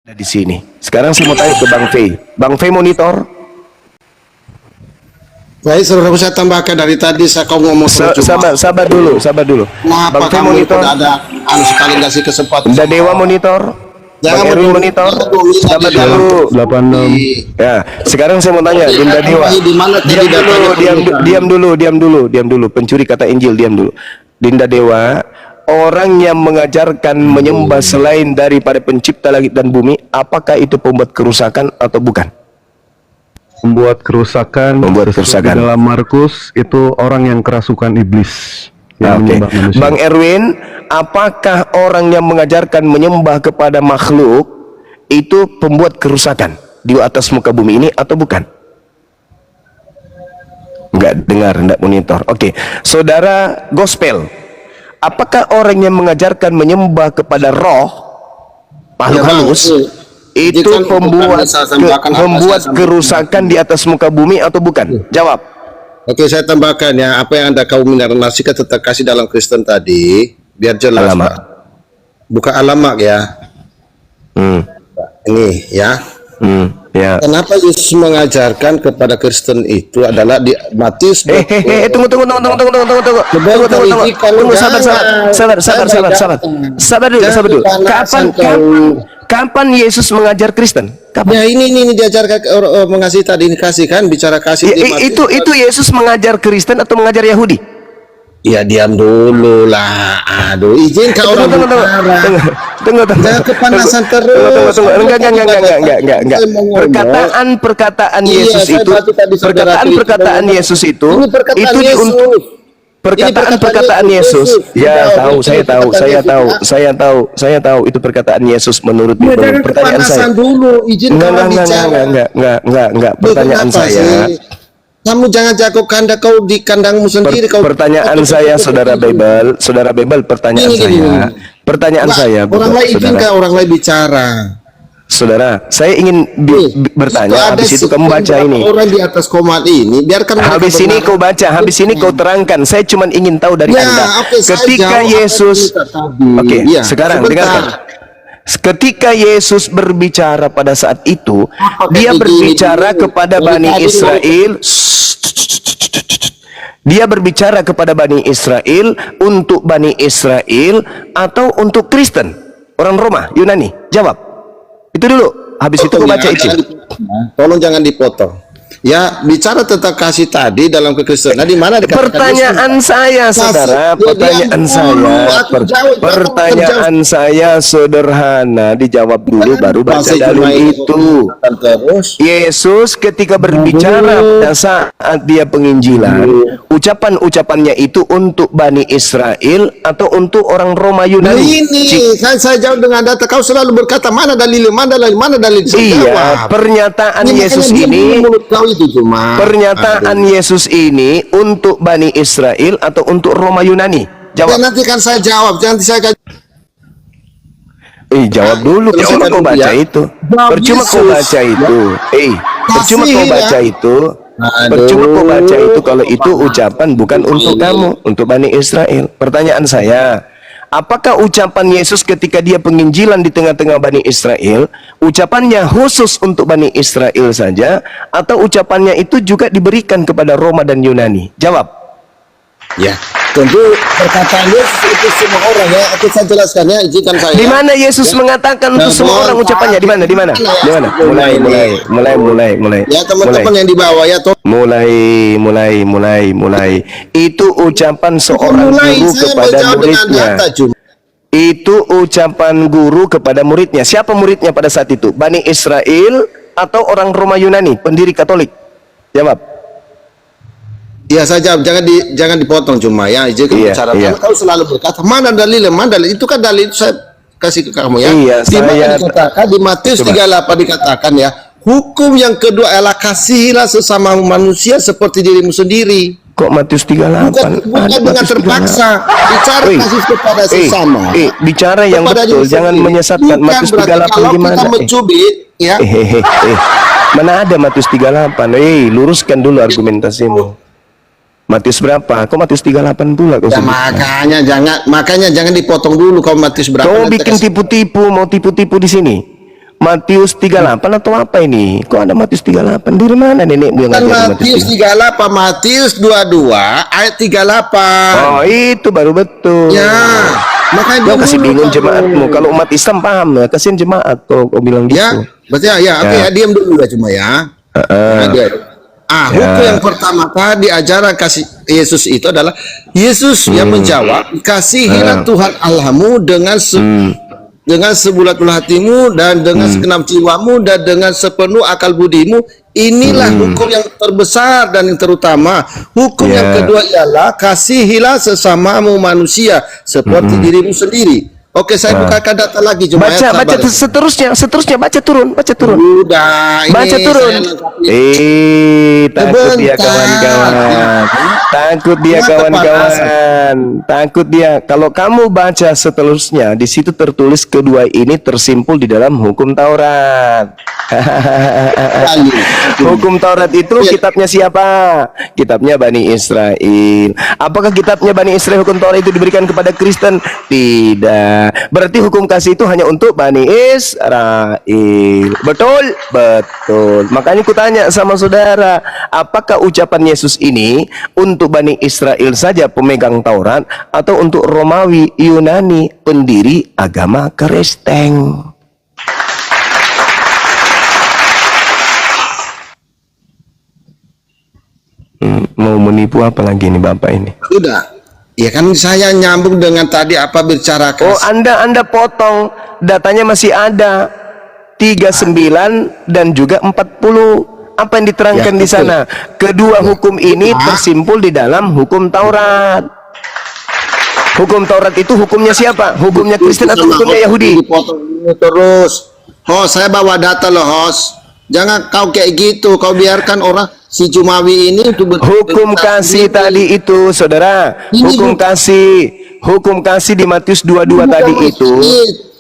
Ada di sini. Sekarang saya mau tanya ke Bang Fei. Bang Fei monitor. Baik, saudaraku, saya tambahkan dari tadi saya kau ngomong Sabar dulu. Kenapa Bang Fei kamu monitor. tidak ada sekali ngasih kesempatan? Udah Dewa monitor. Bang Erwin monitor. Sabar dulu. 86. Ya, sekarang saya mau tanya Dinda Dewa. Diam dulu. Pencuri kata Injil, diam dulu. Dinda Dewa, orang yang mengajarkan menyembah selain daripada pencipta langit dan bumi, apakah itu pembuat kerusakan atau bukan? Membuat kerusakan. Di dalam Markus itu orang yang kerasukan iblis yang menyembah manusia. Bang Erwin, apakah orang yang mengajarkan menyembah kepada makhluk itu pembuat kerusakan di atas muka bumi ini atau bukan? Enggak dengar, enggak monitor. Oke, saudara gospel, apakah orang yang mengajarkan menyembah kepada roh makhluk halus itu pembuat kerusakan di atas muka bumi atau bukan? Jawab. Oke, saya tambahkan ya, apa yang Anda kau menarasikan tetap kasih dalam Kristen tadi, biar jelas, alamak. Pak. Buka alamak ya. Ini ya. Ya. Kenapa Yesus mengajarkan kepada Kristen itu adalah di Matius? Tunggu. Sabar dulu. Kapan Yesus mengajar Kristen? Kapan? Ya ini diajarkan mengasihi tadi, ini kasih kan, bicara kasih. Itu Yesus mengajar Kristen atau mengajar Yahudi? Ya diam dulu lah. Aduh, izin ke orang Tunggu. Jangan kepanasan terus. Enggak. Perkataan Yesus itu, perkataan Yesus itu perkataan Yesus. Ya, saya tahu itu perkataan Yesus menurut pertanyaan saya. Dulu, izin enggak. Pertanyaan saya. Kamu jangan jago kandang kau di kandangmu sendiri. Pertanyaan saya, saudara Bebel, pertanyaan saya. Orang lain izinkan orang lain bicara. Saudara, saya ingin bertanya. Habis itu kamu baca ini. Orang di atas komat ini, biarkan. Habis ini kau baca, habis ini kau terangkan. Saya cuma ingin tahu dari Anda. Ketika Yesus, sekarang dengarkan. Ketika Yesus berbicara pada saat itu, dia berbicara kepada Bani Israel. Dia berbicara kepada Bani Israel, untuk Bani Israel atau untuk Kristen, orang Roma, Yunani? Jawab. Itu dulu. Habis itu kau baca itu. Tolong jangan dipotong. Ya, bicara tentang kasih tadi dalam kekristenan, di mana pertanyaan saya, saudara, pertanyaan saya sederhana, dijawab dulu baru baca dalil itu. Yesus ketika berbicara pada saat dia penginjilan, ucapannya itu untuk Bani Israel atau untuk orang Roma Yunani? Ini saya jawab dengan data. Kau selalu berkata mana dalil. Iya, pernyataan Yesus ini. Pernyataan Yesus ini untuk Bani Israel atau untuk Roma Yunani? Jawab. Nanti kan saya jawab. Jawab dulu. Percuma kau baca itu. Percuma kau baca itu kalau itu ucapan bukan untuk kamu, untuk Bani Israel. Pertanyaan saya, apakah ucapan Yesus ketika dia penginjilan di tengah-tengah Bani Israel, ucapannya khusus untuk Bani Israel saja, atau ucapannya itu juga diberikan kepada Roma dan Yunani? Jawab. Ya, tentu perkataan Yesus itu semua orang ya. Aku saya jelaskan ya, izinkan saya. Di mana Yesus mengatakan untuk semua orang ucapannya? Di mana? Mulai. Ya, teman-teman yang di bawah ya. Mulai. Itu ucapan seorang guru kepada muridnya. Itu ucapan guru kepada muridnya. Siapa muridnya pada saat itu? Bani Israel atau orang Roma Yunani, pendiri Katolik? Jawab. Ya, saya jawab. Jangan dipotong cuma ya. Bicara. Kau selalu berkata mana dalil. Itu kan dalil saya kasih ke kamu ya. Iya, dikatakan di Matius 38 dikatakan ya. Hukum yang kedua adalah kasihilah sesama manusia seperti dirimu sendiri. Kok Matius 38? Bukan dengan terpaksa. Bicara kasih kepada sesama. Bicara yang betul, jangan menyesatkan. Matius 38 gimana? Kita mencubit ya. Mana ada Matius 38? Luruskan dulu argumentasimu. Matius berapa? Kok Matius 38 pula kau makanya jangan dipotong dulu. Kau Matius berapa? Kau bikin tipu-tipu, mau tipu-tipu di sini. Matius 38 atau apa ini? Kok ada Matius 38? Di mana nenek yang Kan ngajar Matius 38, Matius 22 ayat 38. Oh, itu baru betul. Ya, makanya Kau dia kasih dulu bingung kamu. jemaatmu. Kalau umat Islam paham ya, kasihin jemaat kau bilang gitu. Ya, berarti ya, oke ya, diam dulu ya cuma ya. Nah, dia. Hukum yang pertama tadi ajaran kasih Yesus itu adalah Yesus yang menjawab, kasihilah Tuhan Allahmu dengan sebulat-bulat hatimu dan dengan segenap jiwamu dan dengan sepenuh akal budimu. Inilah hukum yang terbesar dan yang terutama. Hukum yang kedua ialah kasihilah sesamamu manusia seperti dirimu sendiri. Oke, saya bukakan data lagi cuma Baca seterusnya baca turun. Udah, ini Baca turun. Takut dia Sebentar. kawan-kawan. Takut dia kawan-kawan. Takut dia. Kalau kamu baca seterusnya, di situ tertulis kedua ini tersimpul di dalam hukum Taurat. Hukum Taurat itu kitabnya siapa? Kitabnya Bani Israel. Apakah kitabnya Bani Israel hukum Taurat itu diberikan kepada Kristen? Tidak. Berarti hukum kasih itu hanya untuk Bani Israel. Betul? Betul. Makanya kutanya sama saudara, apakah ucapan Yesus ini untuk Bani Israel saja pemegang Taurat atau untuk Romawi, Yunani, pendiri agama Kristen? Mau menipu apa lagi nih Bapak ini? Udah. Ya kan saya nyambung dengan tadi apa bicara Oh, Anda potong, datanya masih ada 39 dan juga 40. Apa yang diterangkan Ya, di sana? Kedua hukum ini tersimpul di dalam hukum Taurat. Hukum Taurat itu hukumnya siapa? Hukumnya Kristen atau hukumnya Yahudi? Dipotong ini terus. Host, saya bawa data loh, host. Jangan kau kayak gitu, kau biarkan orang si Jumawi ini Hukum kasih tadi itu, saudara. Hukum kasih di Matius 22 tadi itu.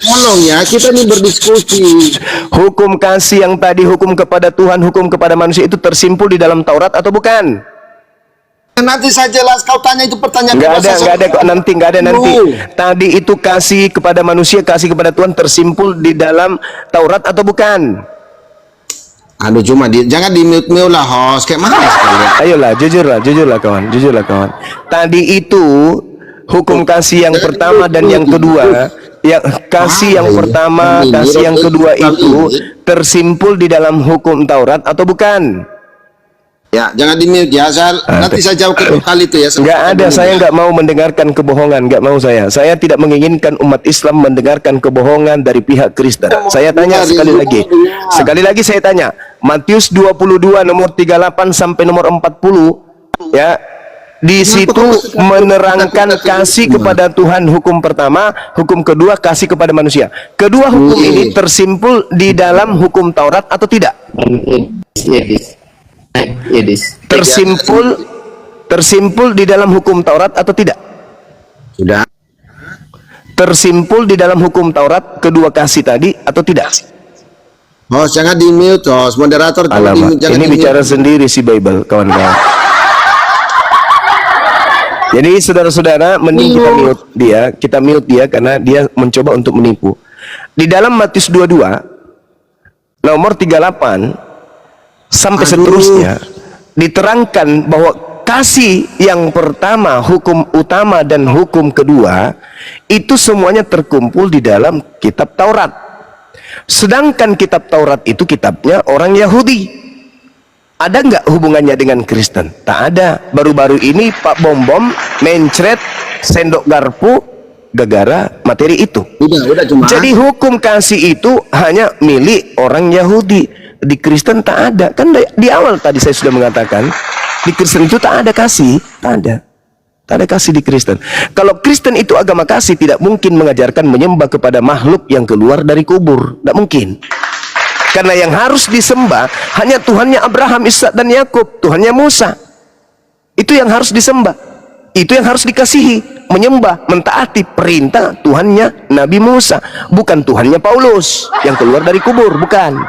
Tolong ya, kita ini berdiskusi. Hukum kasih yang tadi, hukum kepada Tuhan, hukum kepada manusia itu tersimpul di dalam Taurat atau bukan? Nanti saya jelas, kau tanya itu pertanyaan. Nggak ada nanti. Tadi itu kasih kepada manusia, kasih kepada Tuhan tersimpul di dalam Taurat atau bukan? Aduh, cuma jangan di-mute lah, host. Kayak mana sekalian? Ayolah, jujurlah kawan. Tadi itu hukum kasih yang pertama dan yang kedua, yang kasih yang pertama, kasih yang kedua itu tersimpul di dalam hukum Taurat atau bukan? Ya, jangan di-mute ya. Nanti saya jawab kedua kali itu ya. Nggak ada, saya nggak mau mendengarkan kebohongan, nggak mau saya. Saya tidak menginginkan umat Islam mendengarkan kebohongan dari pihak Kristen. Saya tanya sekali lagi saya tanya. Matius 22 nomor 38 sampai nomor 40 ya. Di situ menerangkan kasih kepada Tuhan hukum pertama, hukum kedua kasih kepada manusia. Kedua hukum ini tersimpul di dalam hukum Taurat atau tidak? Tersimpul di dalam hukum Taurat atau tidak? Sudah. Tersimpul di dalam hukum Taurat kedua kasih tadi atau tidak? Host, jangan di-mute, host. Moderator Alamak, ini bicara sendiri si Bible, kawan-kawan. Jadi saudara-saudara, mending kita mute dia karena dia mencoba untuk menipu. Di dalam Matius 22 nomor 38 sampai seterusnya diterangkan bahwa kasih yang pertama, hukum utama dan hukum kedua itu semuanya terkumpul di dalam kitab Taurat. Sedangkan kitab Taurat itu kitabnya orang Yahudi. Ada nggak hubungannya dengan Kristen? Tak ada. Baru-baru ini Pak Bom mencret sendok garpu gara-gara materi itu. Udah cuma. Jadi hukum kasih itu hanya milik orang Yahudi. Di Kristen tak ada. Kan di awal tadi saya sudah mengatakan, di Kristen itu tak ada kasih. Tak ada kasih di Kristen. Kalau Kristen itu agama kasih, tidak mungkin mengajarkan menyembah kepada makhluk yang keluar dari kubur. Tidak mungkin. Karena yang harus disembah hanya Tuhannya Abraham, Ishak dan Yakub, Tuhannya Musa. Itu yang harus disembah. Itu yang harus dikasihi, menyembah, mentaati perintah Tuhannya Nabi Musa, bukan Tuhannya Paulus yang keluar dari kubur, bukan.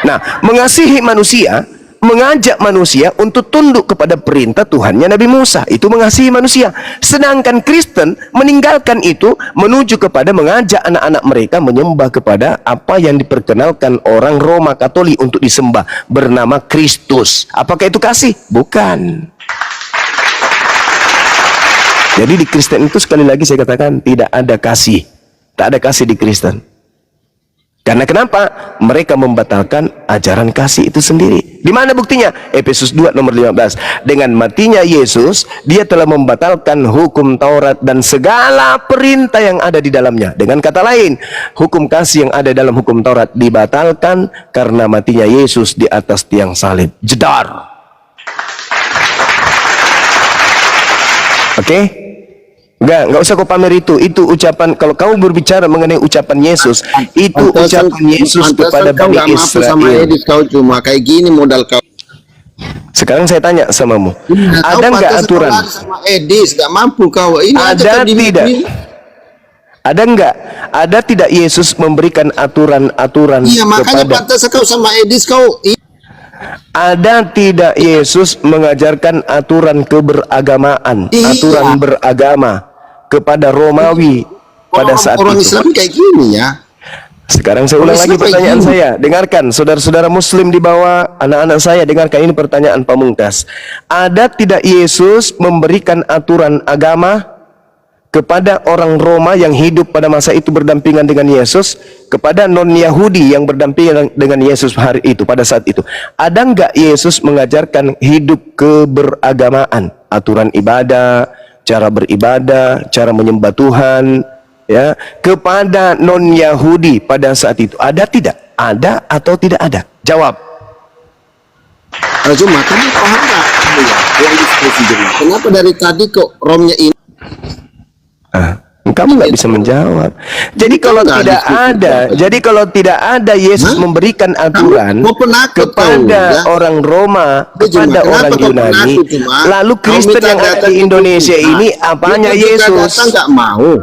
Nah, mengasihi manusia mengajak manusia untuk tunduk kepada perintah Tuhannya Nabi Musa, itu mengasihi manusia. Sedangkan Kristen meninggalkan itu, menuju kepada mengajak anak-anak mereka menyembah kepada apa yang diperkenalkan orang Roma Katolik untuk disembah, bernama Kristus. Apakah itu kasih? Bukan. Jadi di Kristen itu, sekali lagi saya katakan, tidak ada kasih. Tak ada kasih di Kristen. Karena kenapa? Mereka membatalkan ajaran kasih itu sendiri. Di mana buktinya? Efesus 2 nomor 15. Dengan matinya Yesus, dia telah membatalkan hukum Taurat dan segala perintah yang ada di dalamnya. Dengan kata lain, hukum kasih yang ada dalam hukum Taurat dibatalkan karena matinya Yesus di atas tiang salib. Jedar. Oke? Enggak usah kau pamer itu. Itu ucapan, kalau kamu berbicara mengenai ucapan Yesus, itu ucapan Yesus kepada Bani Israel. Sama Edis, kau cuma kayak gini modal kau. Sekarang saya tanya samamu, ada enggak aturan? Sama Edis, gak mampu kau. Ini ada tidak? Ada enggak? Ada tidak Yesus memberikan aturan-aturan iya, makanya kepada? pantas kau sama Edis kau. Ada tidak Yesus mengajarkan aturan keberagamaan, aturan beragama kepada Romawi pada saat orang itu? Islam kayak gini ya. Sekarang saya ulang lagi pertanyaan saya. Dengarkan, saudara-saudara Muslim di bawah, anak-anak saya, dengarkan ini pertanyaan pamungkas. Ada tidak Yesus memberikan aturan agama kepada orang Roma yang hidup pada masa itu berdampingan dengan Yesus, kepada non-Yahudi yang berdampingan dengan Yesus hari itu, pada saat itu? Ada enggak Yesus mengajarkan hidup keberagamaan, aturan ibadah, cara beribadah, cara menyembah Tuhan, ya, kepada non-Yahudi pada saat itu? Ada tidak? Ada atau tidak ada? Jawab. Cuma kamu paham nggak? Yang diskusi dulu. Kenapa dari tadi kok romnya ini? Kamu nggak bisa menjawab. Jadi kalau tidak ada, Yesus memberikan aturan kepada orang Roma, kepada orang Yunani, lalu Kristen yang ada di Indonesia ini apanya Yesus? Nggak mau.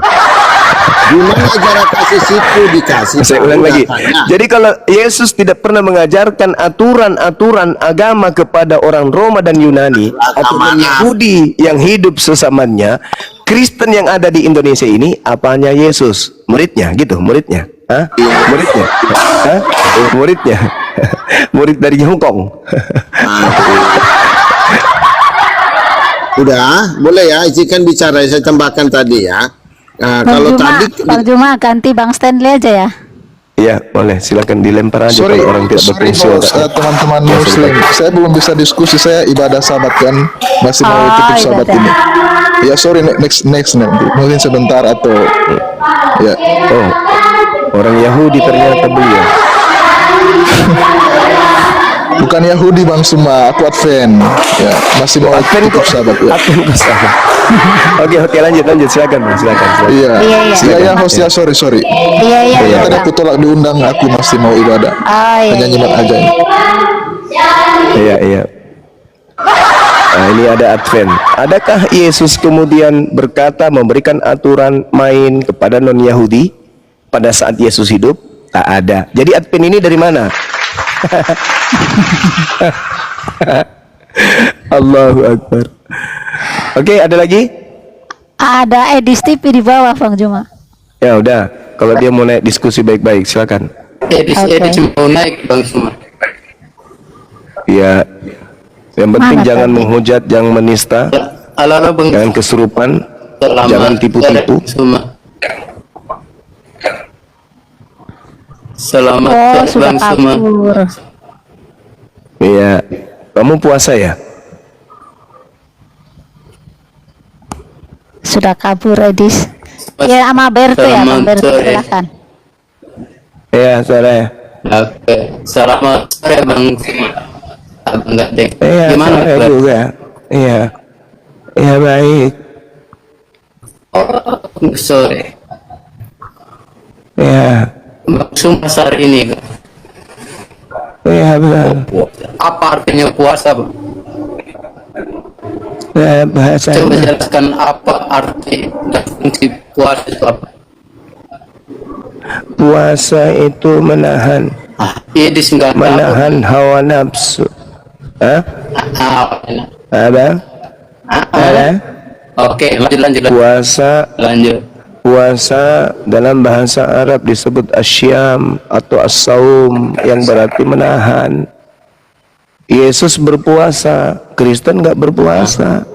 Gimana ajaran kasih situ dikasih? Saya ulang lagi. Jadi kalau Yesus tidak pernah mengajarkan aturan-aturan agama kepada orang Roma dan Yunani atau Yahudi yang hidup sesamanya, Kristen yang ada di Indonesia ini apanya Yesus? Muridnya gitu, muridnya. Hah? Muridnya. Hah? Muridnya. Murid dari Hong Kong. Udah, boleh ya, izinkan bicara, saya tambahkan tadi ya. Kalau tadi Bang Juma ganti Bang Stanley aja ya. Iya, boleh. Silakan dilempar aja kalau orang tidak berprinsip. Teman-teman Muslim, saya belum bisa diskusi, saya ibadah sabat kan, masih mau tutup sabat ini. Ya sorry, next nanti, mungkin sebentar atau ya. Oh, orang Yahudi ternyata beliau. Bukan Yahudi Bang Suma, aku Advent. Ya, masih mau tutup sabat ya. Oke, lanjut silakan Bang, silakan. Iya, host ya, sorry. Iya. Tadi aku tolak diundang, aku masih mau ibadah. Hanya nyimak aja ini. Iya. Nah, ini ada Advent. Adakah Yesus kemudian berkata memberikan aturan main kepada non-Yahudi pada saat Yesus hidup? Tak ada. Jadi Advent ini dari mana? Allahu Akbar. Oke, ada lagi? Ada Edis TV di bawah Bang Juma. Ya udah, kalau dia mau naik diskusi baik-baik, silakan. Edis mau naik Bang Suma. Ya, yang penting jangan menghujat, jangan menista, jangan kesurupan, jangan tipu-tipu. Selamat sudah kabur. Iya, kamu puasa ya? Sudah kabur Edis. Ya sama Berto ya, Bang Berto, silakan. Iya, sore. Oke, selamat sore Bang Suma. Abang Gadeng. Iya, gimana sore juga. Iya, baik. Oh, sore. Iya. Bang Suma hari ini. Iya, benar. Apa artinya puasa, Bang? Bahasa. Coba jelaskan apa arti dan fungsi puasa itu apa? Puasa itu menahan Edis enggak hawa nafsu. Hah? Apa? Apa? Oke, lanjut. Puasa dalam bahasa Arab disebut asyam atau as-saum, yang berarti menahan. Yesus berpuasa, Kristen nggak berpuasa.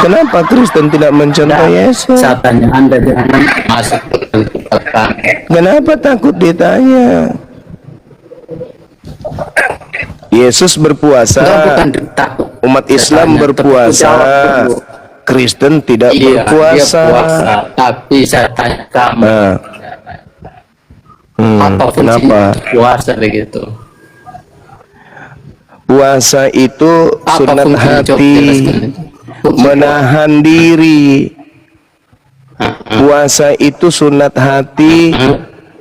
Kenapa Kristen tidak mencontoh Yesus? Saya tanya Anda jangan masuk ke tempat kami. Kenapa takut ditanya? Yesus berpuasa, Bukan takut. umat Islam Saya tanya, berpuasa, jawab dulu. Kristen tidak Iya, berpuasa. dia puasa, tapi saya tanya kamu, Nah, apa fungsinya kenapa? untuk puasa begitu? Puasa itu Apa sunat fungsinya? Coba hati, jelaskan itu. Fungsi menahan diri. Puasa itu sunat hati,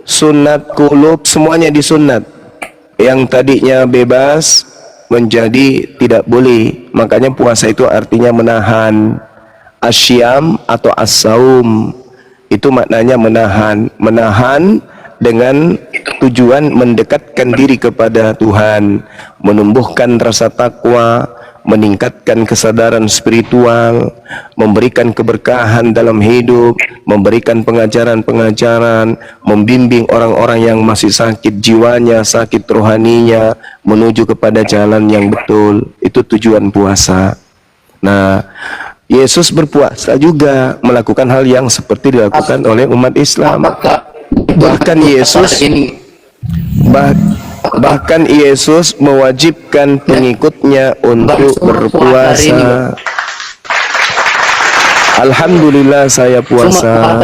sunat kulub, semuanya disunat. Yang tadinya bebas menjadi tidak boleh. Makanya puasa itu artinya menahan. Asyam atau as-saum itu maknanya menahan dengan tujuan mendekatkan diri kepada Tuhan, menumbuhkan rasa takwa, meningkatkan kesadaran spiritual, memberikan keberkahan dalam hidup, memberikan pengajaran-pengajaran, membimbing orang-orang yang masih sakit jiwanya, sakit rohaninya, menuju kepada jalan yang betul. Itu tujuan puasa. Nah, Yesus berpuasa juga melakukan hal yang seperti dilakukan oleh umat Islam. Bahkan Yesus bahkan Yesus mewajibkan pengikutnya untuk berpuasa. Alhamdulillah saya puasa.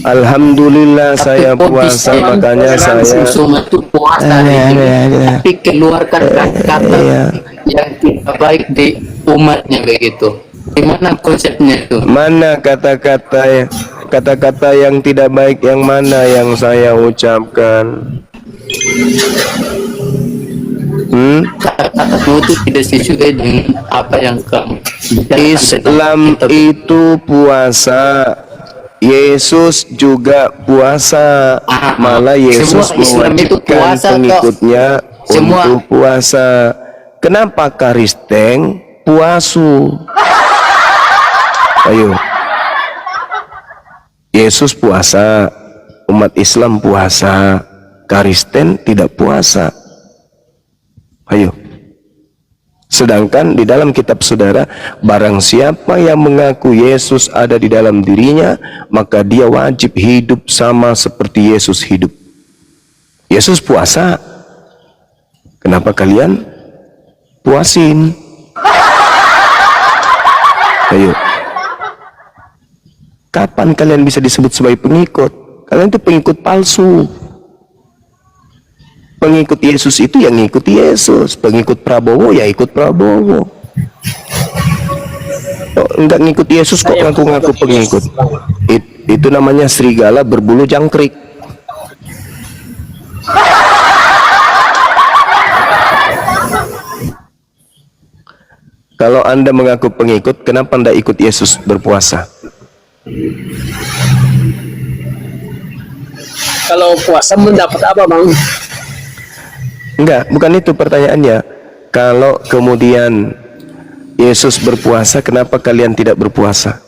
Alhamdulillah saya puasa, makanya saya tapi keluarkan kata-kata yang tidak baik di umatnya begitu. Gimana konsepnya itu? Mana kata-kata yang tidak baik yang mana yang saya ucapkan? Kata-katamu itu tidak sesuai dengan apa yang kamu. Islam itu puasa. Yesus juga puasa. Malah Yesus mewajibkan pengikutnya untuk puasa. Kenapa Kristen puasu? Ayo. Yesus puasa, umat Islam puasa, Kristen tidak puasa. Ayo. Sedangkan di dalam kitab saudara, barang siapa yang mengaku Yesus ada di dalam dirinya, maka dia wajib hidup sama seperti Yesus hidup. Yesus puasa. Kenapa kalian puasin? Ayo. Kapan kalian bisa disebut sebagai pengikut? Kalian itu pengikut palsu. Pengikut Yesus itu yang ngikuti Yesus. Pengikut Prabowo ya ikut Prabowo. Oh, enggak ngikut Yesus kok ngaku-ngaku pengikut. Itu namanya serigala berbulu jangkrik. Kalau Anda mengaku pengikut, kenapa Anda ikut Yesus berpuasa? Kalau puasa mendapat apa, Bang? Enggak, bukan itu pertanyaannya. Kalau kemudian Yesus berpuasa, kenapa kalian tidak berpuasa?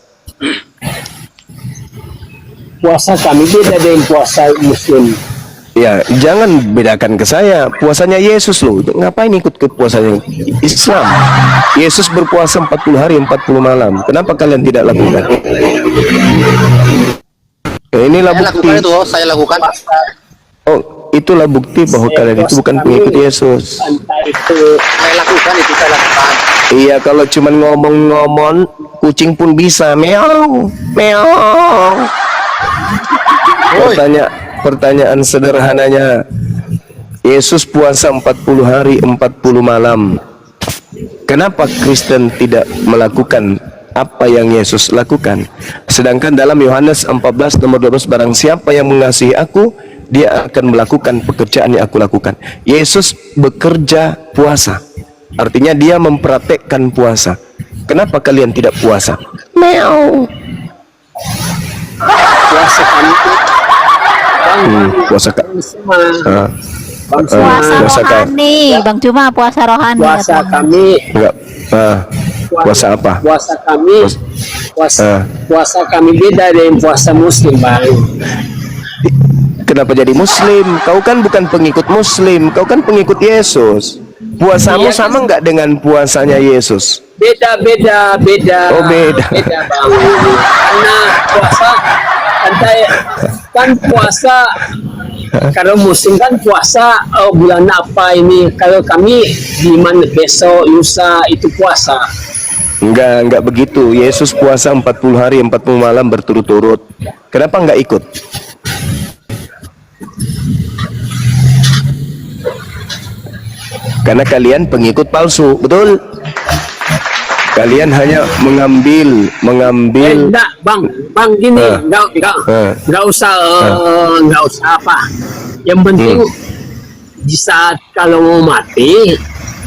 Puasa kami beda dengan puasa Muslim. Ya, jangan bedakan ke saya. Puasanya Yesus loh. Ngapain ikut ke puasanya Islam? Yesus berpuasa 40 hari 40 malam. Kenapa kalian tidak lakukan? Ya, inilah bukti. Saya lakukan. Oh, itulah bukti bahwa kalian itu bukan pengikut Yesus. Saya lakukan. Iya, kalau cuman ngomong-ngomong, kucing pun bisa meow, meow. Pertanyaan sederhananya, Yesus puasa 40 hari 40 malam. Kenapa Kristen tidak melakukan apa yang Yesus lakukan? Sedangkan dalam Yohanes 14 nomor 12, barang siapa yang mengasihi aku, dia akan melakukan pekerjaan yang aku lakukan. Yesus bekerja puasa. Artinya dia mempraktekkan puasa. Kenapa kalian tidak puasa? Meow. Puasa kami Puasa Bang Puasa Cuma, puasa rohani, Bang Cuma puasa rohani. puasa katanya. kami, Enggak. Puasa apa? puasa kami, puasa kami beda dengan puasa Muslim, Bang. Kenapa jadi Muslim? Kau kan bukan pengikut Muslim, kau kan pengikut Yesus. Puasamu Iya, sama nggak dengan puasanya Yesus? Beda. Oh, beda. Beda, Bang. Karena puasa kan puasa kalau Muslim kan puasa bulan apa ini? Kalau kami di mana besok, lusa itu puasa. Enggak begitu. Yesus puasa 40 hari 40 malam berturut-turut. Kenapa nggak ikut? Karena kalian pengikut palsu, betul? Kalian hanya mengambil Enggak, Bang gini, enggak usah apa. Yang penting di saat kalau mau mati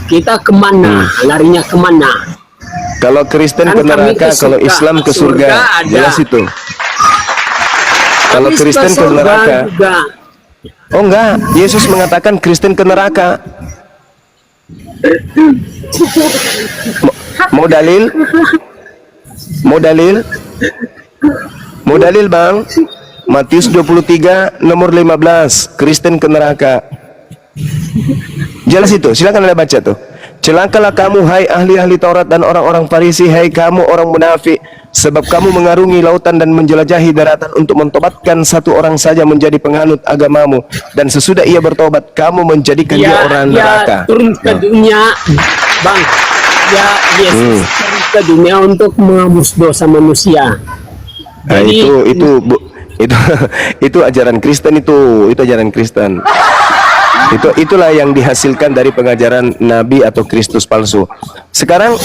kita kemana, larinya kemana? Kalau Kristen Kan ke kami neraka, ke kalau surga. Islam ke surga, Surga ada. jelas itu. Kalau Habis Kristen ke surga neraka, juga. oh enggak, Yesus mengatakan Kristen ke neraka. Mau dalil? Mau dalil? Mau dalil, Bang? Matius 23 nomor 15, Kristen ke neraka. Jelas itu, silakan Anda baca tuh. Celakalah kamu hai ahli-ahli Taurat dan orang-orang Farisi, hai kamu orang munafik, sebab kamu mengarungi lautan dan menjelajahi daratan untuk mentobatkan satu orang saja menjadi penganut agamamu, dan sesudah ia bertobat kamu menjadikan dia orang neraka. Turun ke dunia, Bang. Ya, Yesus turun ke dunia untuk menghapus dosa manusia. Nah, Jadi itu ajaran Kristen, itu ajaran Kristen. Itulah yang dihasilkan dari pengajaran Nabi atau Kristus palsu. Sekarang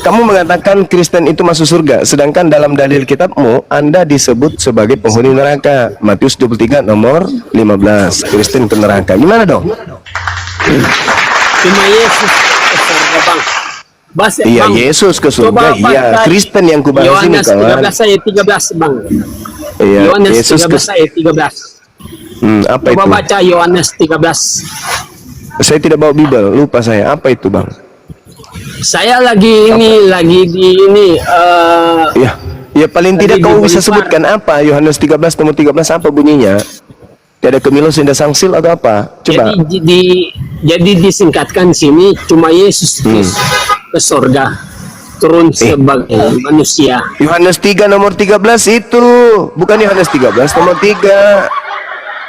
kamu mengatakan Kristen itu masuk surga, sedangkan dalam dalil kitabmu Anda disebut sebagai penghuni neraka. Matius 23 nomor 15, Kristen ke neraka. Gimana dong? cuma Yesus ke surga, Bang. Iya, Bang, Yesus ke surga. coba Iya, baca Kristen yang kubahas ini, Yohanes kawan. 13 ayat 13, Bang. Iya, Yohanes Yesus 13 ayat 13. apa Coba itu? baca Yohanes 13. Saya tidak bawa Bible, lupa saya. Apa itu, Bang? Saya lagi di ini Ya paling tidak Tadi kamu di bisa Bolivar. sebutkan apa Yohanes 13 nomor 13 apa bunyinya? Tiada kemilu senda sangsil atau apa? Coba. jadi disingkatkan sini cuma Yesus ke surga turun sebagai manusia. Yohanes 3 nomor 13 itu bukan Yohanes 13 nomor 3.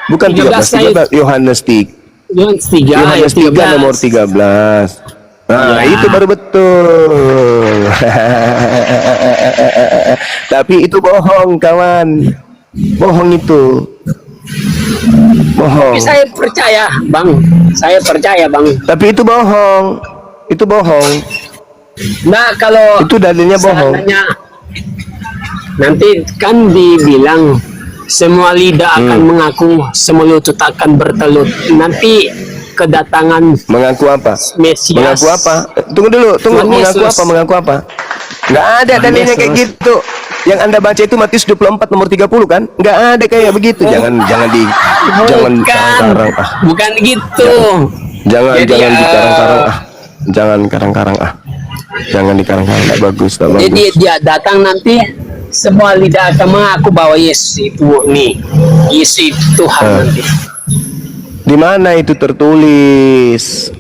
Bukan 13 Yohanes 3. Yohanes 3 ayat Yohanes 3 nomor 13. Nah, Ya. itu baru betul. Tapi itu bohong, kawan. Bohong itu. Bohong. Tapi saya percaya, Bang. Saya percaya, Bang. Tapi itu bohong. Itu bohong. Nah, kalau Itu dalilnya bohong. seandainya nanti kan dibilang semua lidah akan mengaku, semua lutut akan bertelut. Nanti kedatangan Mengaku apa? Mesias. Mengaku apa? Tunggu dulu, tunggu. Tuhan Mengaku Yesus. apa? Mengaku apa? Nggak ada dalilnya kayak Yesus. gitu. Yang Anda baca itu Matius 24 nomor 30 kan? Nggak ada kayak begitu. Jangan Bukan, karang-karang ah. bukan gitu. Jangan Jadi, dikarang-karang ah. Jangan karang-karang ah. Jangan dikarang-karang, nggak bagus, nggak bagus. Jadi dia datang nanti semua lidah akan mengaku bahwa Yesus itu Yesus itu Tuhan nanti. Di mana itu tertulis?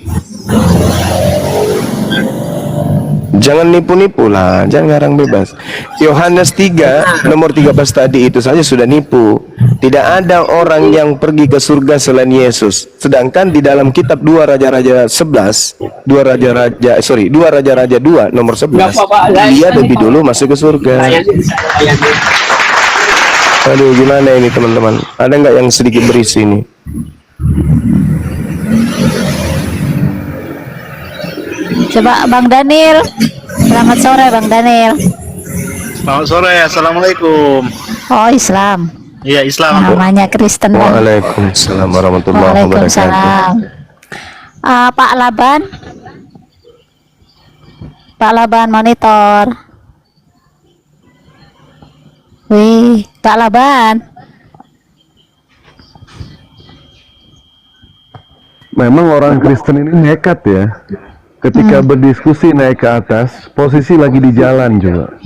Jangan nipu-nipu lah, jangan ngarang bebas. Yohanes 3 nomor 13 tadi itu saja sudah nipu. Tidak ada orang yang pergi ke surga selain Yesus. Sedangkan di dalam kitab 2 Raja-Raja 2 nomor 11, Nggak apa-apa, dia lebih dulu masuk ke surga. Layani. Aduh, gimana ini teman-teman? Ada nggak yang sedikit berisi ini? Coba Bang Daniel. Selamat sore Bang Daniel. Selamat sore, assalamualaikum. Oh Islam. Iya Islam. Namanya Kristen Bang. Waalaikumsalam warahmatullahi wabarakatuh. Waalaikumsalam. Pak Laban. Pak Laban monitor. Wih, Pak Laban. memang orang Kristen ini nekat ya. Ketika berdiskusi naik ke atas, posisi lagi di jalan juga.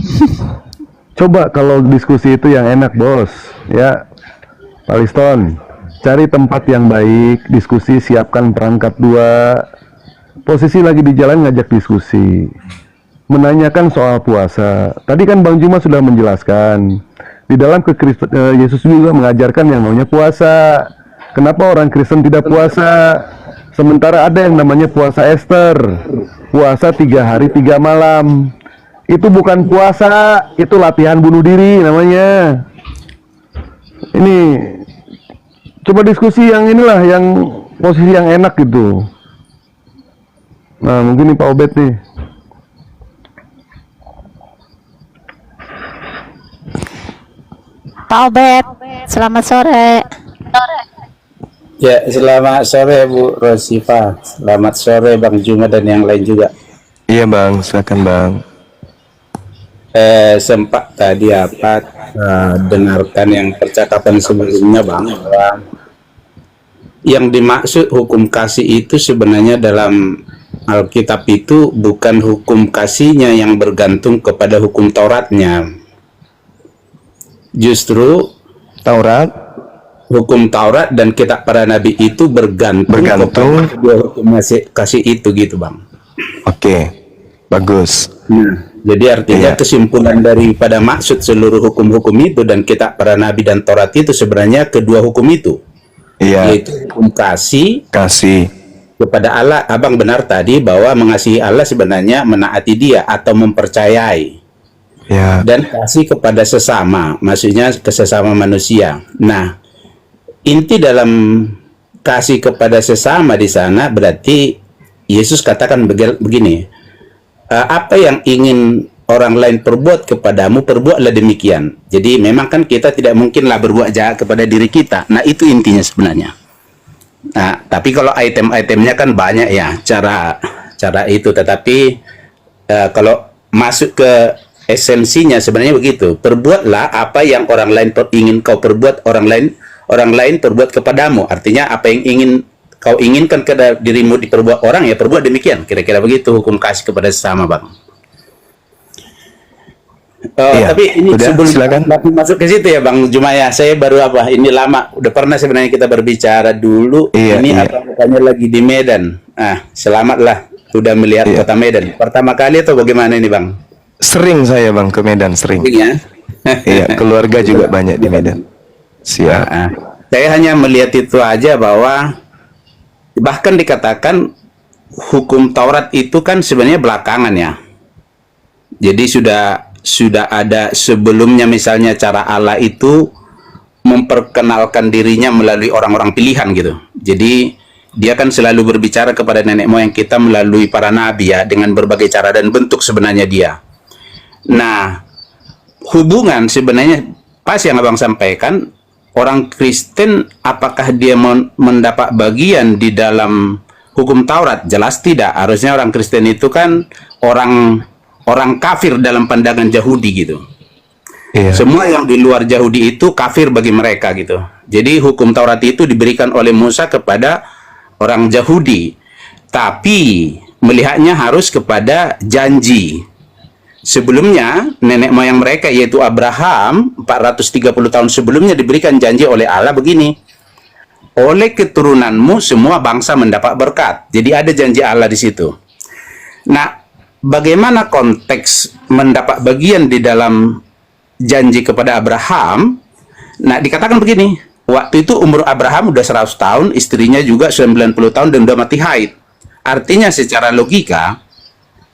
Coba kalau diskusi itu yang enak, bos. Ya, Pak Liston, cari tempat yang baik, diskusi, siapkan perangkat 2. Posisi lagi di jalan ngajak diskusi. Menanyakan soal puasa. Tadi kan Bang Juma sudah menjelaskan. Di dalam Yesus juga mengajarkan yang namanya puasa. Kenapa orang Kristen tidak puasa? Sementara ada yang namanya puasa Esther, puasa 3 hari 3 malam. Itu bukan puasa, itu latihan bunuh diri namanya. Ini coba diskusi yang inilah, yang posisi yang enak gitu. Nah, mungkin nih Pak Obed nih. Pak Obed, selamat sore. Ya, selamat sore Bu Rosifa. Selamat sore Bang Juma dan yang lain juga. Iya Bang, silakan Bang. Sempat tadi dengarkan yang percakapan sebelumnya Bang, bahwa yang dimaksud hukum kasih itu sebenarnya dalam Alkitab itu bukan hukum kasihnya yang bergantung kepada hukum Tauratnya. Justru hukum Taurat dan kitab para nabi itu bergantung kepada kedua hukum kasih itu gitu Bang. Oke, bagus. Jadi artinya kesimpulan daripada maksud seluruh hukum-hukum itu dan kitab para nabi dan Taurat itu sebenarnya kedua hukum itu. Yaitu hukum kasih kepada Allah. Abang benar tadi bahwa mengasihi Allah sebenarnya menaati Dia atau mempercayai. Dan kasih kepada sesama, maksudnya ke sesama manusia. Nah, inti dalam kasih kepada sesama di sana berarti Yesus katakan begini, apa yang ingin orang lain perbuat kepadamu, perbuatlah demikian. Jadi memang kan kita tidak mungkinlah berbuat jahat kepada diri kita. Nah, itu intinya sebenarnya. Nah, tapi kalau item-itemnya kan banyak ya cara itu. Tetapi kalau masuk ke esensinya sebenarnya begitu. Perbuatlah apa yang orang lain ingin kau perbuat, orang lain perbuat kepadamu. Artinya apa yang ingin kau inginkan ke dirimu diperbuat orang, ya perbuat demikian. Kira-kira begitu hukum kasih kepada sesama Bang. Tapi ini sebelum masuk ke situ ya Bang Juma ya, saya baru ini lama udah pernah sebenarnya kita berbicara dulu. Abang lagi di Medan. Selamatlah sudah melihat kota Medan. Pertama kali atau bagaimana ini Bang? Sering saya Bang ke Medan, sering. Ya? Iya, keluarga juga banyak di Medan. Siap. Saya hanya melihat itu aja, bahwa bahkan dikatakan hukum Taurat itu kan sebenarnya belakangan ya. Jadi sudah ada sebelumnya, misalnya cara Allah itu memperkenalkan dirinya melalui orang-orang pilihan gitu. Jadi Dia kan selalu berbicara kepada nenek moyang kita melalui para nabi ya, dengan berbagai cara dan bentuk sebenarnya Dia. Nah, hubungan sebenarnya pas yang Abang sampaikan, orang Kristen apakah dia mendapat bagian di dalam hukum Taurat? Jelas tidak. Harusnya orang Kristen itu kan orang kafir dalam pandangan Yahudi gitu. Semua yang di luar Yahudi itu kafir bagi mereka gitu. Jadi hukum Taurat itu diberikan oleh Musa kepada orang Yahudi, tapi melihatnya harus kepada janji. Sebelumnya nenek moyang mereka yaitu Abraham 430 tahun sebelumnya diberikan janji oleh Allah begini, oleh keturunanmu semua bangsa mendapat berkat. Jadi ada janji Allah di situ. Nah, bagaimana konteks mendapat bagian di dalam janji kepada Abraham? Nah, dikatakan begini, waktu itu umur Abraham udah 100 tahun, istrinya juga 90 tahun dan udah mati haid. Artinya secara logika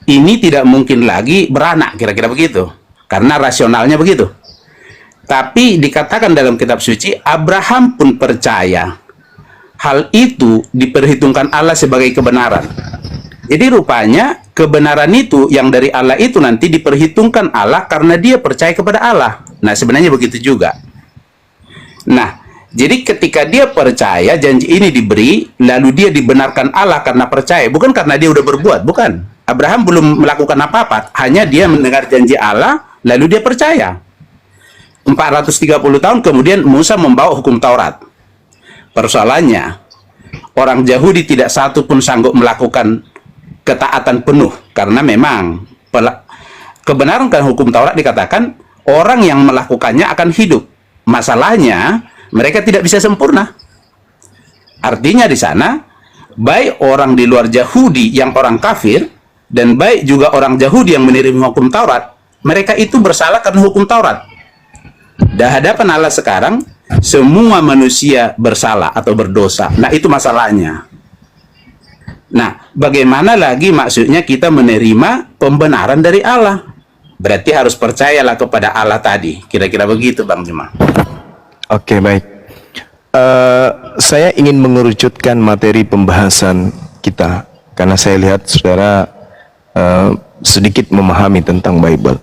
ini tidak mungkin lagi beranak, kira-kira begitu. Karena rasionalnya begitu. Tapi dikatakan dalam kitab suci, Abraham pun percaya. Hal itu diperhitungkan Allah sebagai kebenaran. Jadi rupanya kebenaran itu yang dari Allah itu nanti diperhitungkan Allah karena dia percaya kepada Allah. Nah, sebenarnya begitu juga. Nah, jadi ketika dia percaya, janji ini diberi, lalu dia dibenarkan Allah karena percaya. Bukan karena dia udah berbuat, bukan. Abraham belum melakukan apa-apa, hanya dia mendengar janji Allah, lalu dia percaya. 430 tahun kemudian Musa membawa hukum Taurat. Persoalannya, orang Yahudi tidak satu pun sanggup melakukan ketaatan penuh, karena memang kebenaran kan hukum Taurat dikatakan orang yang melakukannya akan hidup. Masalahnya mereka tidak bisa sempurna. Artinya di sana baik orang di luar Yahudi yang orang kafir dan baik juga orang Yahudi yang menerima hukum Taurat, mereka itu bersalah karena hukum Taurat. Di hadapan Allah sekarang semua manusia bersalah atau berdosa. Nah, itu masalahnya. Nah, bagaimana lagi maksudnya kita menerima pembenaran dari Allah? Berarti harus percayalah kepada Allah tadi. Kira-kira begitu, Bang Juma. Oke, baik. Saya ingin mengerucutkan materi pembahasan kita karena saya lihat saudara sedikit memahami tentang Bible.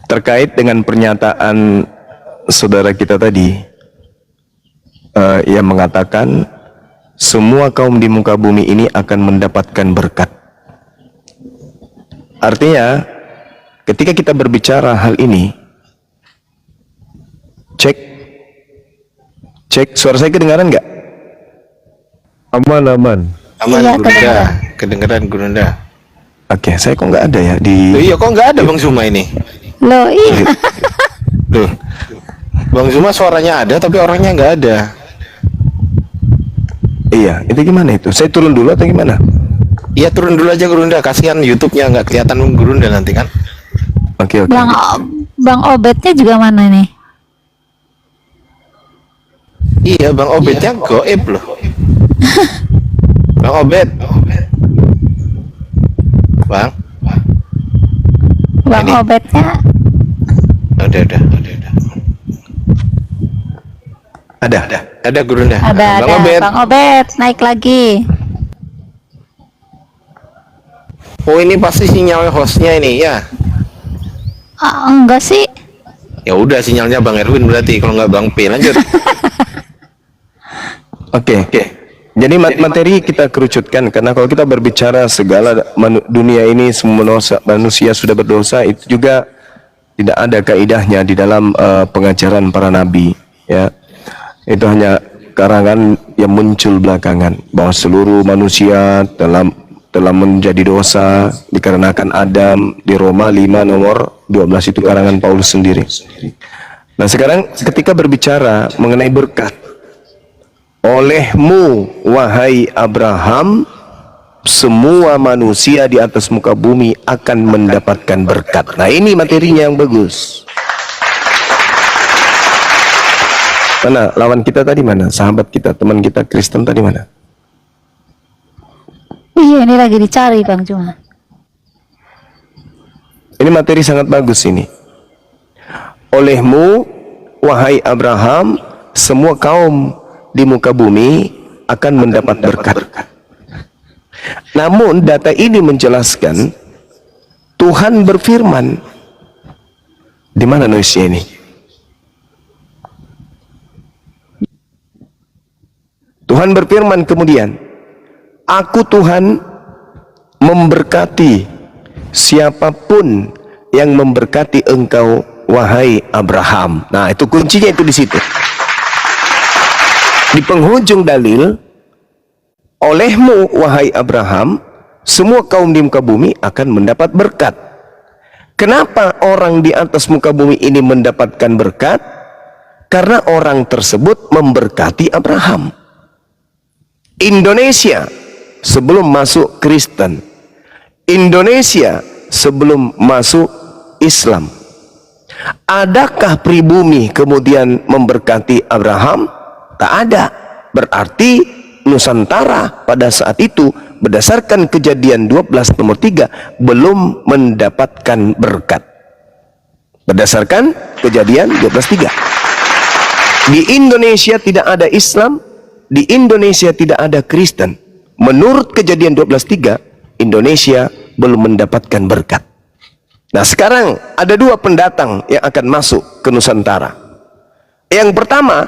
Terkait dengan pernyataan saudara kita tadi yang mengatakan semua kaum di muka bumi ini akan mendapatkan berkat. Artinya, ketika kita berbicara hal ini, cek, suara saya kedengaran nggak? Aman. Aman, Iya, Gurunda. Kedengeran, Gurunda. Oke, saya kok nggak ada ya di... Loh, iya, kok nggak ada Bang Zuma ini? Loh, iya. Loh, Bang Zuma suaranya ada, tapi orangnya nggak ada. Iya, itu gimana itu? Saya turun dulu atau gimana? Iya, turun dulu aja Gurunda. Kasihan YouTube-nya nggak kelihatan Gurunda nanti kan. Oke. Bang Obednya juga mana nih? Iya, Bang Obednya goib loh. Bang Obed. Bang. Bang Ini. Obednya Udah. Ada Gurunda. ada. Bang Obed. Bang Obed naik lagi. Oh, ini pasti sinyal hostnya ini ya. Enggak sih. Ya udah, sinyalnya Bang Erwin berarti, kalau nggak Bang P. Lanjut. Oke. Jadi materi kita kerucutkan karena kalau kita berbicara segala dunia ini semua manusia sudah berdosa, itu juga tidak ada kaidahnya di dalam pengajaran para nabi, ya. Itu hanya karangan yang muncul belakangan bahwa seluruh manusia telah menjadi dosa dikarenakan Adam di Roma 5 nomor 12, itu karangan Paulus sendiri. Nah, sekarang ketika berbicara mengenai berkat, olehmu wahai Abraham semua manusia di atas muka bumi akan mendapatkan berkat. Nah, ini materinya yang bagus. Mana lawan kita tadi, mana sahabat kita, teman kita Kristen tadi mana? Iya, ini lagi dicari Bang Juma. Ini materi sangat bagus ini. Olehmu wahai Abraham semua kaum di muka bumi akan mendapat berkat. Namun data ini menjelaskan Tuhan berfirman. Di mana noise ini? Tuhan berfirman kemudian, aku Tuhan memberkati siapapun yang memberkati engkau wahai Abraham. Nah, itu kuncinya itu di situ. Di penghujung dalil, olehmu wahai Abraham semua kaum di muka bumi akan mendapat berkat. Kenapa orang di atas muka bumi ini mendapatkan berkat? Karena orang tersebut memberkati Abraham. Indonesia sebelum masuk Kristen, Indonesia sebelum masuk Islam, adakah pribumi kemudian memberkati Abraham? Tak ada. Berarti Nusantara pada saat itu berdasarkan Kejadian 12 nomor 3 belum mendapatkan berkat. Berdasarkan Kejadian 12:3. Di Indonesia tidak ada Islam, di Indonesia tidak ada Kristen. Menurut Kejadian 12:3, Indonesia belum mendapatkan berkat. Nah, sekarang ada dua pendatang yang akan masuk ke Nusantara. Yang pertama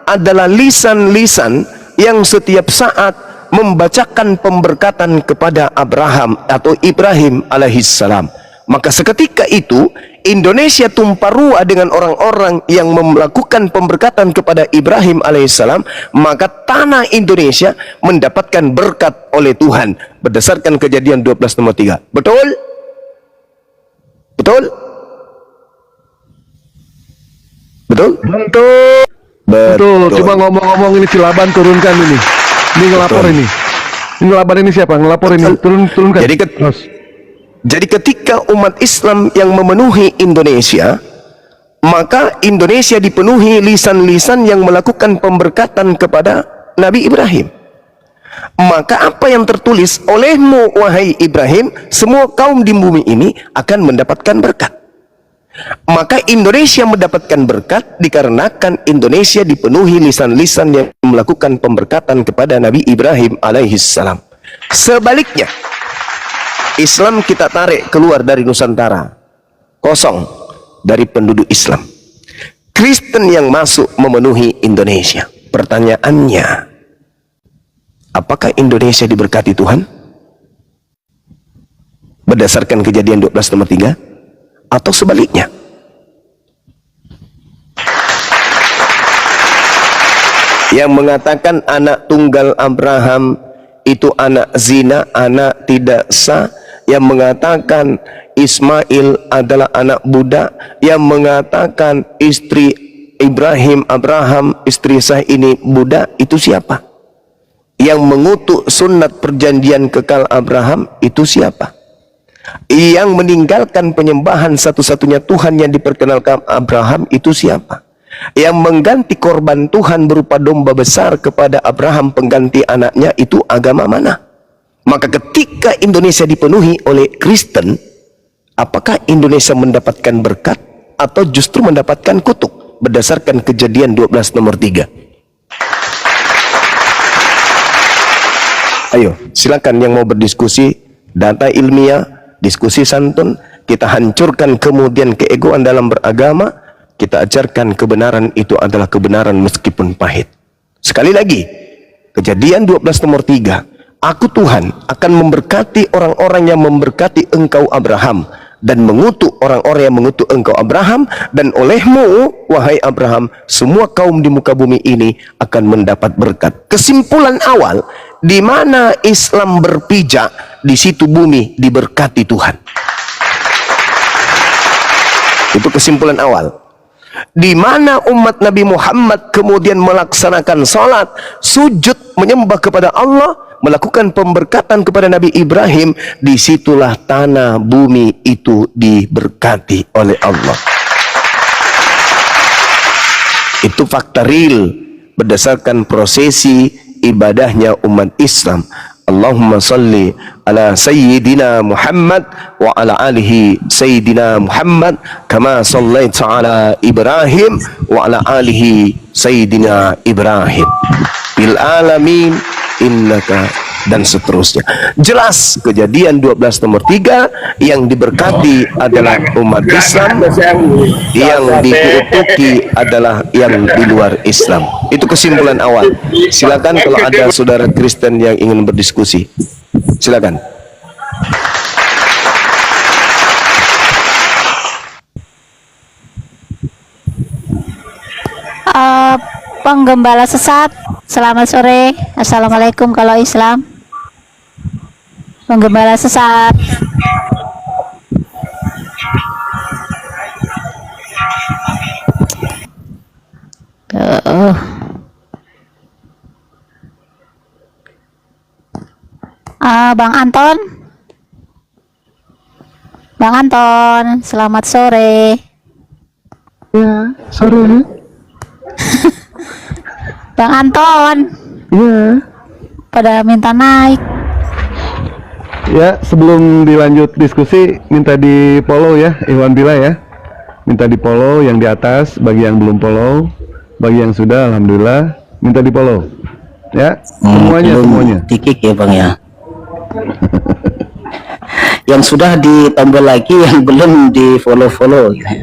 adalah lisan-lisan yang setiap saat membacakan pemberkatan kepada Abraham atau Ibrahim alaihissalam. Maka seketika itu Indonesia tumpah ruah dengan orang-orang yang melakukan pemberkatan kepada Ibrahim alaihissalam, maka tanah Indonesia mendapatkan berkat oleh Tuhan berdasarkan Kejadian 12 nomor 3. Betul? Betul? Betul? Betul. Betul. Cuma ngomong-ngomong ini Cilaban turunkan ini. Ini ngelapor ini. Ini ngelaban ini siapa? Ngelapor ini. Turunkan. Jadi ketika umat Islam yang memenuhi Indonesia, maka Indonesia dipenuhi lisan-lisan yang melakukan pemberkatan kepada Nabi Ibrahim. Maka apa yang tertulis, olehmu wahai Ibrahim, semua kaum di bumi ini akan mendapatkan berkat. Maka Indonesia mendapatkan berkat dikarenakan Indonesia dipenuhi lisan-lisan yang melakukan pemberkatan kepada Nabi Ibrahim alaihissalam. Sebaliknya, Islam kita tarik keluar dari Nusantara, kosong dari penduduk Islam. Kristen yang masuk memenuhi Indonesia. Pertanyaannya, apakah Indonesia diberkati Tuhan? Berdasarkan Kejadian 12 nomor 3? Atau sebaliknya? Yang mengatakan anak tunggal Abraham itu anak zina, anak tidak sah, yang mengatakan Ismail adalah anak budak, yang mengatakan istri Abraham istri sah ini budak, itu siapa? Yang mengutuk sunat perjanjian kekal Abraham itu siapa? Yang meninggalkan penyembahan satu-satunya Tuhan yang diperkenalkan Abraham itu siapa? Yang mengganti korban Tuhan berupa domba besar kepada Abraham pengganti anaknya itu agama mana? Maka ketika Indonesia dipenuhi oleh Kristen, apakah Indonesia mendapatkan berkat atau justru mendapatkan kutuk? Berdasarkan Kejadian 12 nomor 3. Ayo, silakan yang mau berdiskusi, data ilmiah, diskusi santun, kita hancurkan kemudian keegoan dalam beragama, kita ajarkan kebenaran itu adalah kebenaran meskipun pahit. Sekali lagi, Kejadian 12 nomor 3, aku Tuhan akan memberkati orang-orang yang memberkati engkau Abraham, dan mengutuk orang-orang yang mengutuk engkau Abraham, dan olehmu wahai Abraham semua kaum di muka bumi ini akan mendapat berkat. Kesimpulan awal, di mana Islam berpijak, di situ bumi diberkati Tuhan. Itu kesimpulan awal. Di mana umat Nabi Muhammad kemudian melaksanakan salat, sujud menyembah kepada Allah, melakukan pemberkatan kepada Nabi Ibrahim, disitulah tanah bumi itu diberkati oleh Allah. Itu fakta real berdasarkan prosesi ibadahnya umat Islam. Allahumma salli ala sayyidina Muhammad wa ala alihi sayyidina Muhammad kama sallaita ala Ibrahim wa ala alihi sayyidina Ibrahim bil alamin innaka, dan seterusnya. Jelas Kejadian 12 nomor 3, yang diberkati adalah umat Islam, yang dikutuki adalah yang di luar Islam. Itu kesimpulan awal. Silakan kalau ada saudara Kristen yang ingin berdiskusi, silakan. Penggembala sesat, selamat sore. Assalamualaikum kalau Islam. Penggembala sesat. Bang Anton. Bang Anton, selamat sore. Ya, sore. Bang Anton. Ya. Pada minta naik. Ya, sebelum dilanjut diskusi, minta di follow ya, Iwan Bila ya. Minta di follow yang di atas, bagi yang belum follow, bagi yang sudah, alhamdulillah, minta di follow. Ya, semuanya. Tikik ya Bang ya. Yang sudah di tombol lagi, yang belum di follow ya.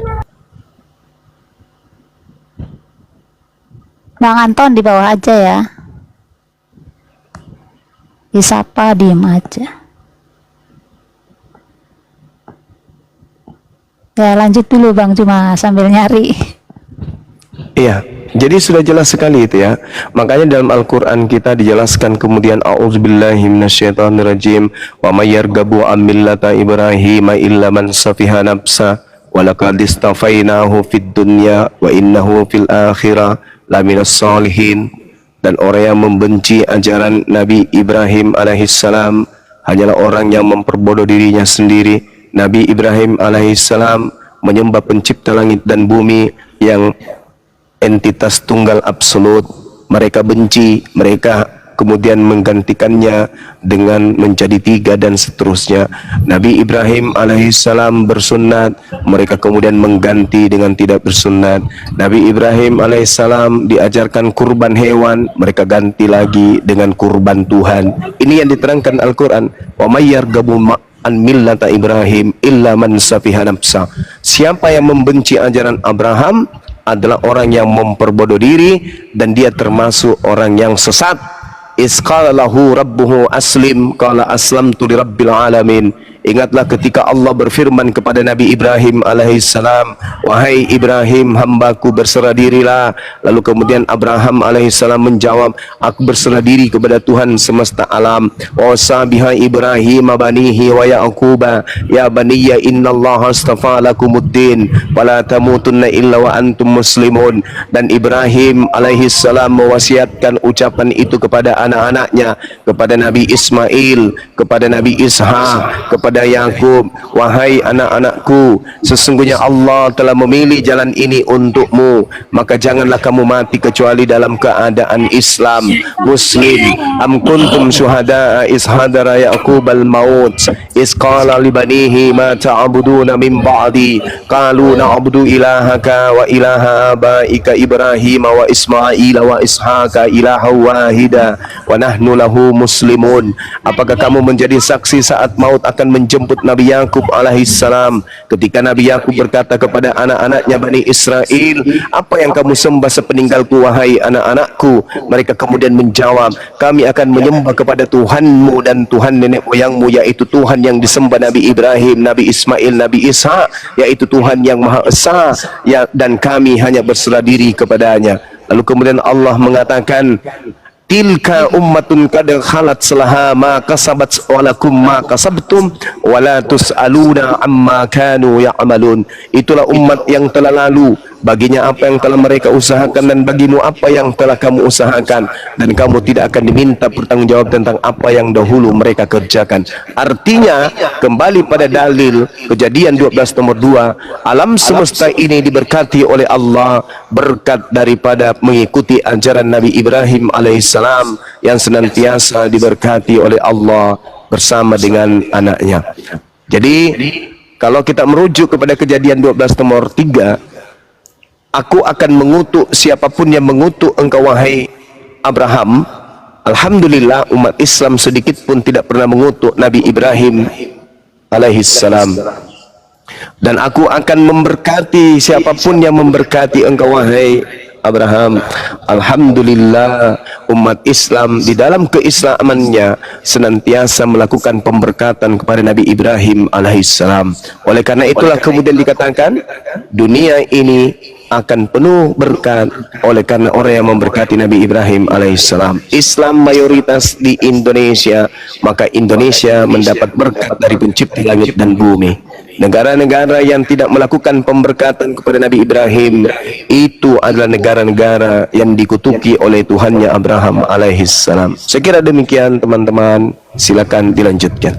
Bang Anton di bawah aja ya. Disapa diem aja. Ya lanjut dulu Bang Juma sambil nyari. Iya, jadi sudah jelas sekali itu ya. Makanya dalam Al-Quran kita dijelaskan kemudian a'udzubillahi minasyaitonirrajim wa may yarghabu an millata Ibrahim illa man safiha nafsa wa laqad istafainahu fid dunya wa innahu fil akhirah laminas solihin. Dan orang yang membenci ajaran Nabi Ibrahim alaihissalam hanyalah orang yang memperbodoh dirinya sendiri. Nabi Ibrahim alaihissalam menyembah pencipta langit dan bumi yang entitas tunggal absolut. Mereka benci, mereka kemudian menggantikannya dengan menjadi tiga dan seterusnya. Nabi Ibrahim alaihissalam bersunat, mereka kemudian mengganti dengan tidak bersunat. Nabi Ibrahim alaihissalam diajarkan kurban hewan, mereka ganti lagi dengan kurban Tuhan. Ini yang diterangkan Al-Quran. Wa may yarghabu an millata Ibrahim illa man safiha nafsa. Siapa yang membenci ajaran Abraham adalah orang yang memperbodoh diri dan dia termasuk orang yang sesat. Isqala lahu rabbuhu aslim qala aslamtu lirabbil alamin. Ingatlah ketika Allah berfirman kepada Nabi Ibrahim alaihissalam, wahai Ibrahim, hambaku berserah dirilah. Lalu kemudian Abraham alaihissalam menjawab, aku berserah diri kepada Tuhan semesta alam. Wa sabiha Ibrahim banihi wa yaquba ya baniya innallaha astafa lakumuddin wala tamutunna illa wa antum muslimun. Dan Ibrahim alaihissalam mewasiatkan ucapan itu kepada anak-anaknya, kepada Nabi Ismail, kepada Nabi Ishak, kepada Yakub, wahai anak-anakku, sesungguhnya Allah telah memilih jalan ini untukmu, maka janganlah kamu mati kecuali dalam keadaan Islam, Muslim. Am kuntum syuhada'a is hadara Yaqub al-maut is qala li banihi ma ta'buduna min ba'di qalu na'budu ilahaka wa ilaha abaika Ibrahim wa Ismail wa Ishaqa ilaha wahida wa nahnu lahu muslimun. Apakah kamu menjadi saksi saat maut akan menjemput Nabi Yakub alaihissalam, ketika Nabi Yakub berkata kepada anak-anaknya Bani Israel, apa yang kamu sembah sepeninggalku wahai anak-anakku? Mereka kemudian menjawab, kami akan menyembah kepada Tuhanmu dan Tuhan nenek moyangmu, yaitu Tuhan yang disembah Nabi Ibrahim, Nabi Ismail, Nabi Ishak, yaitu Tuhan yang Maha Esa ya, dan kami hanya berserah diri kepadanya. Lalu kemudian Allah mengatakan, tilka ummatun qad khalat salaha ma kasabat walakum ma kasabtum wala tusaluna amma kanu ya'malun. Itulah umat yang telah lalu, baginya apa yang telah mereka usahakan dan bagimu apa yang telah kamu usahakan, dan kamu tidak akan diminta bertanggungjawab tentang apa yang dahulu mereka kerjakan. Artinya kembali pada dalil Kejadian 12 nomor 2, alam semesta ini diberkati oleh Allah berkat daripada mengikuti ajaran Nabi Ibrahim alaihissalam yang senantiasa diberkati oleh Allah bersama dengan anaknya. Jadi kalau kita merujuk kepada Kejadian 12 nomor 3, aku akan mengutuk siapapun yang mengutuk engkau wahai Abraham. Alhamdulillah umat Islam sedikit pun tidak pernah mengutuk Nabi Ibrahim alaihissalam. Dan aku akan memberkati siapapun yang memberkati engkau wahai Abraham. Alhamdulillah umat Islam di dalam keislamannya senantiasa melakukan pemberkatan kepada Nabi Ibrahim alaihissalam. Oleh karena itulah kemudian dikatakan dunia ini akan penuh berkat oleh karena orang yang memberkati Nabi Ibrahim alaihissalam. Islam mayoritas di Indonesia, maka Indonesia mendapat berkat dari pencipta langit dan bumi. Negara-negara yang tidak melakukan pemberkatan kepada Nabi Ibrahim itu adalah negara-negara yang dikutuki oleh Tuhannya Abraham alaihissalam. Saya kira demikian teman-teman, silakan dilanjutkan.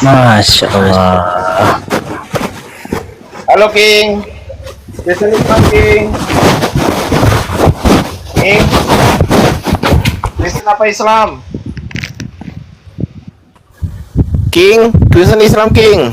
Masya Allah. Halo King. Biasanya King. King. Kristen apa Islam? King, Kristen Islam King.